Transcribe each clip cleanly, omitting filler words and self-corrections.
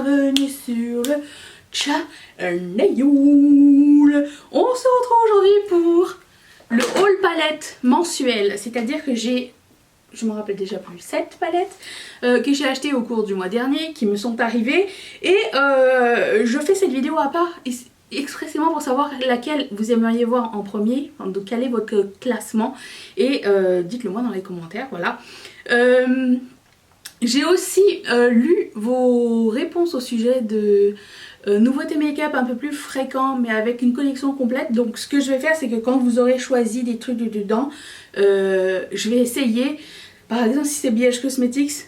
bienvenue sur le channel. On se retrouve aujourd'hui pour le haul palette mensuel, c'est-à-dire que j'ai, je me rappelle déjà plus, 7 palettes que j'ai achetées au cours du mois dernier, qui me sont arrivées, et je fais cette vidéo à part expressément pour savoir laquelle vous aimeriez voir en premier, donc quel est votre classement, et dites-le moi dans les commentaires, voilà. J'ai aussi lu vos réponses au sujet de nouveautés make-up un peu plus fréquents mais avec une collection complète. Donc ce que je vais faire, c'est que quand vous aurez choisi des trucs dedans, je vais essayer, par exemple si c'est BH Cosmetics,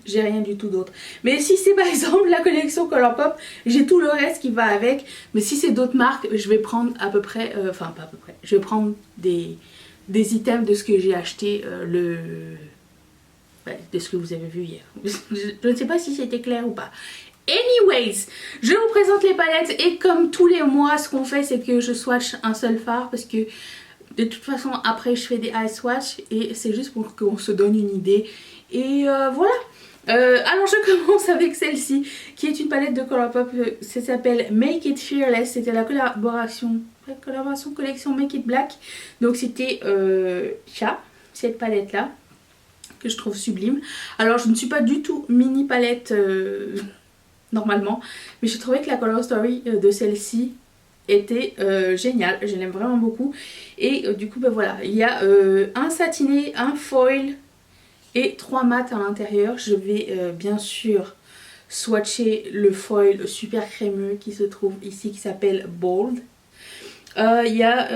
j'ai rien du tout d'autre. Mais si c'est par exemple la collection Colourpop, j'ai tout le reste qui va avec. Mais si c'est d'autres marques, je vais prendre à peu près, enfin pas à peu près, je vais prendre des items de ce que j'ai acheté de ce que vous avez vu hier. Je ne sais pas si c'était clair ou pas. Anyways, je vous présente les palettes et comme tous les mois, ce qu'on fait, c'est que je swatch un seul fard parce que de toute façon, après, je fais des eye swatch et c'est juste pour qu'on se donne une idée. Et voilà. Alors je commence avec celle-ci qui est une palette de Colourpop. Ça s'appelle Make It Fearless. C'était la collaboration collection Make It Black. Donc c'était cette palette là que je trouve sublime. Alors je ne suis pas du tout mini palette normalement, mais j'ai trouvé que la color story de celle-ci était géniale, je l'aime vraiment beaucoup. Et du coup ben voilà, il y a un satiné, un foil et 3 mats à l'intérieur. Je vais bien sûr swatcher le foil super crémeux qui se trouve ici, qui s'appelle Bold. Il y a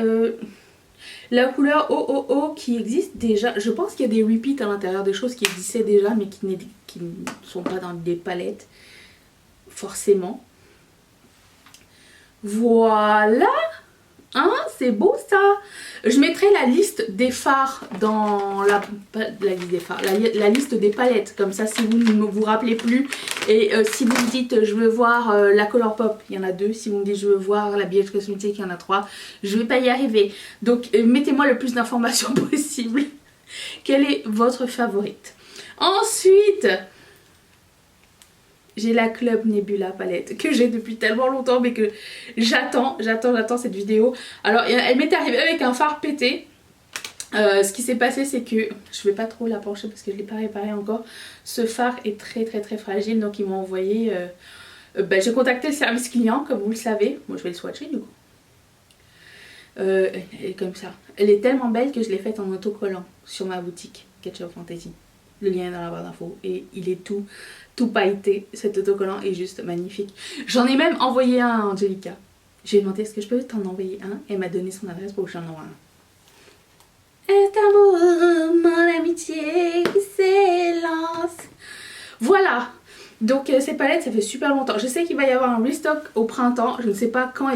la couleur OOO qui existe déjà. Je pense qu'il y a des repeats à l'intérieur, des choses qui existaient déjà mais qui ne sont pas dans des palettes forcément. Voilà, hein, c'est beau ça. Je mettrai la liste des fards dans la liste des palettes, comme ça si vous ne vous rappelez plus. Et si vous me dites je veux voir la Colourpop, il y en a 2. Si vous me dites je veux voir la BH Cosmetics, il y en a 3. Je vais pas y arriver. Donc mettez-moi le plus d'informations possible. Quelle est votre favorite? Ensuite, j'ai la Club Nebula palette que j'ai depuis tellement longtemps mais que j'attends cette vidéo. Alors elle m'est arrivée avec un fard pété. Ce qui s'est passé, c'est que je vais pas trop la pencher parce que je l'ai pas réparé encore. Ce fard est très fragile, donc ils m'ont envoyé j'ai contacté le service client comme vous le savez. Moi je vais le swatcher du coup. Elle est comme ça. Elle est tellement belle que je l'ai faite en autocollant sur ma boutique Ketchup Fantasy. Le lien est dans la barre d'infos et il est tout pailleté. Cet autocollant est juste magnifique. J'en ai même envoyé un à Angelica. J'ai demandé est-ce que je peux t'en envoyer un. Elle m'a donné son adresse pour que j'en envoie un. Est amour, mon amitié qui s'élance. Voilà. Donc ces palettes, ça fait super longtemps. Je sais qu'il va y avoir un restock au printemps. Je ne sais pas quand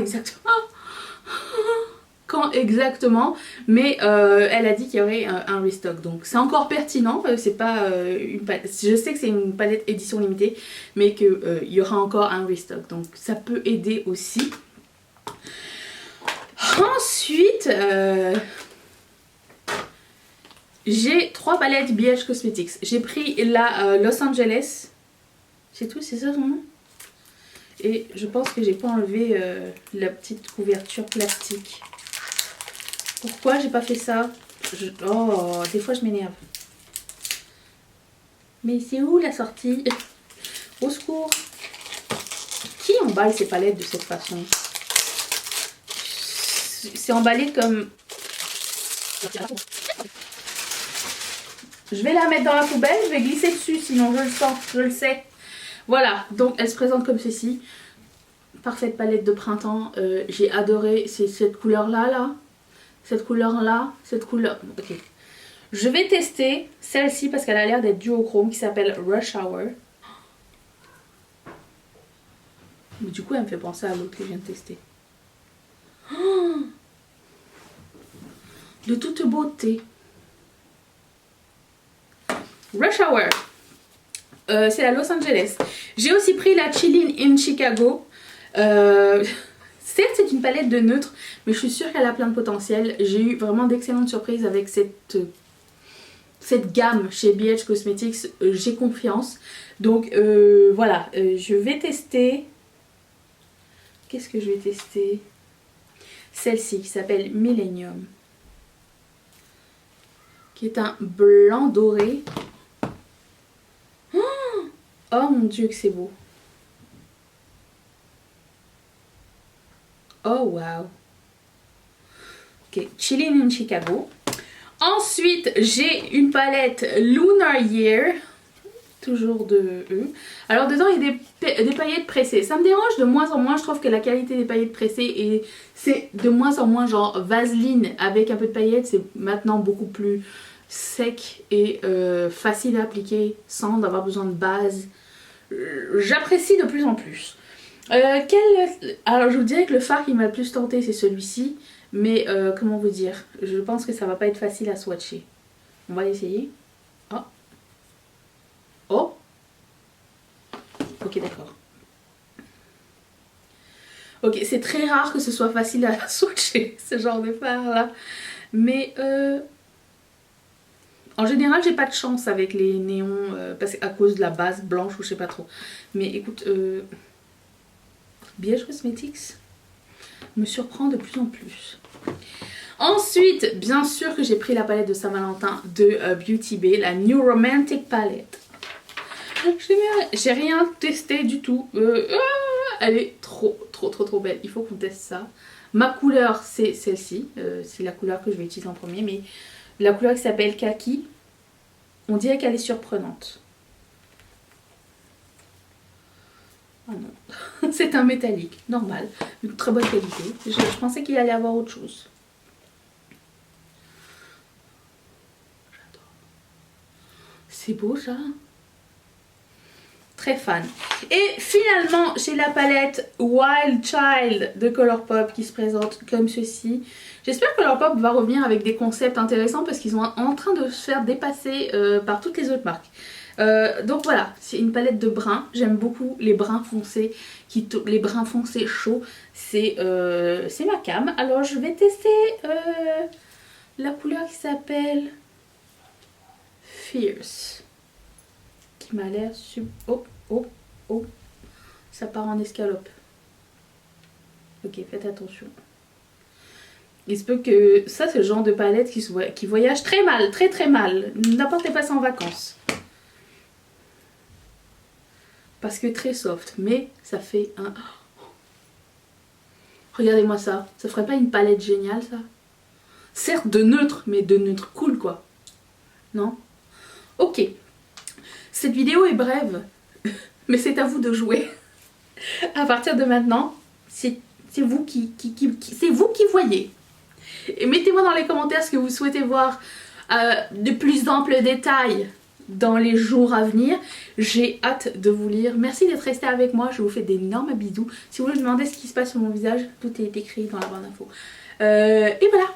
exactement, mais elle a dit qu'il y aurait un restock, donc c'est encore pertinent. C'est pas une palette, je sais que c'est une palette édition limitée, mais qu'il y aura encore un restock, donc ça peut aider aussi. Ensuite j'ai 3 palettes BH Cosmetics. J'ai pris la Los Angeles, c'est tout, c'est ça son nom, et je pense que j'ai pas enlevé la petite couverture plastique. Pourquoi j'ai pas fait ça? Oh, des fois je m'énerve. Mais c'est où la sortie? Au secours. Qui emballe ces palettes de cette façon? C'est emballé comme... Je vais la mettre dans la poubelle, je vais glisser dessus, sinon je le sens, je le sais. Voilà, donc elle se présente comme ceci. Parfaite palette de printemps. J'ai adoré, c'est cette couleur là. Cette couleur là, cette couleur... Ok. Je vais tester celle-ci parce qu'elle a l'air d'être duochrome qui s'appelle Rush Hour. Mais du coup elle me fait penser à l'autre que je viens de tester. Oh, de toute beauté. Rush Hour. C'est la Los Angeles. J'ai aussi pris la Chillin' in Chicago. Certes c'est une palette de neutre, mais je suis sûre qu'elle a plein de potentiel. J'ai eu vraiment d'excellentes surprises avec cette gamme chez BH Cosmetics, j'ai confiance. Donc voilà, je vais tester. Qu'est-ce que je vais tester? Celle-ci qui s'appelle Millennium, qui est un blanc doré. Oh mon dieu que c'est beau. Oh wow. Ok, Chillin' in Chicago. Ensuite, j'ai une palette Lunar Year. Toujours de eux. Alors dedans, il y a des paillettes pressées. Ça me dérange de moins en moins. Je trouve que la qualité des paillettes pressées, c'est de moins en moins genre vaseline avec un peu de paillettes. C'est maintenant beaucoup plus sec et facile à appliquer sans avoir besoin de base. J'apprécie de plus en plus. Alors je vous dirais que le fard qui m'a le plus tenté c'est celui-ci. Mais comment vous dire, je pense que ça va pas être facile à swatcher. On va l'essayer. Oh. Oh. Ok, d'accord. Ok, c'est très rare que ce soit facile à swatcher, ce genre de fard là. Mais en général, j'ai pas de chance avec les néons à cause de la base blanche ou je sais pas trop. Mais écoute, BH Cosmetics me surprend de plus en plus. Ensuite, bien sûr que j'ai pris la palette de Saint-Valentin de Beauty Bay, la New Romantic Palette. J'ai rien testé du tout. Elle est trop belle. Il faut qu'on teste ça. Ma couleur, c'est celle-ci. C'est la couleur que je vais utiliser en premier. Mais la couleur qui s'appelle Kaki, on dirait qu'elle est surprenante. Oh non, c'est un métallique, normal. Une très bonne qualité. Je pensais qu'il allait y avoir autre chose. C'est beau ça. Très fan. Et finalement, j'ai la palette Wild Child de Colourpop qui se présente comme ceci. J'espère que Colourpop va revenir avec des concepts intéressants parce qu'ils sont en train de se faire dépasser par toutes les autres marques. Donc voilà, c'est une palette de bruns. J'aime beaucoup les bruns foncés, les bruns foncés chauds. C'est ma cam. Alors je vais tester la couleur qui s'appelle Fierce, qui m'a l'air oh, ça part en escalope. Ok, faites attention. Il se peut que ça, c'est le genre de palette qui voyage très mal, très mal. N'apportez pas ça en vacances. Parce que très soft, mais ça fait un... Regardez-moi ça. Ça ferait pas une palette géniale, ça? Certes de neutre, mais de neutre cool, quoi. Non? Ok. Cette vidéo est brève, mais c'est à vous de jouer. À partir de maintenant, c'est vous c'est vous qui voyez. Et mettez-moi dans les commentaires ce que vous souhaitez voir de plus amples détails dans les jours à venir. J'ai hâte de vous lire. Merci d'être resté avec moi. Je vous fais d'énormes bisous. Si vous voulez me demander ce qui se passe sur mon visage, tout est écrit dans la barre d'infos. Et voilà.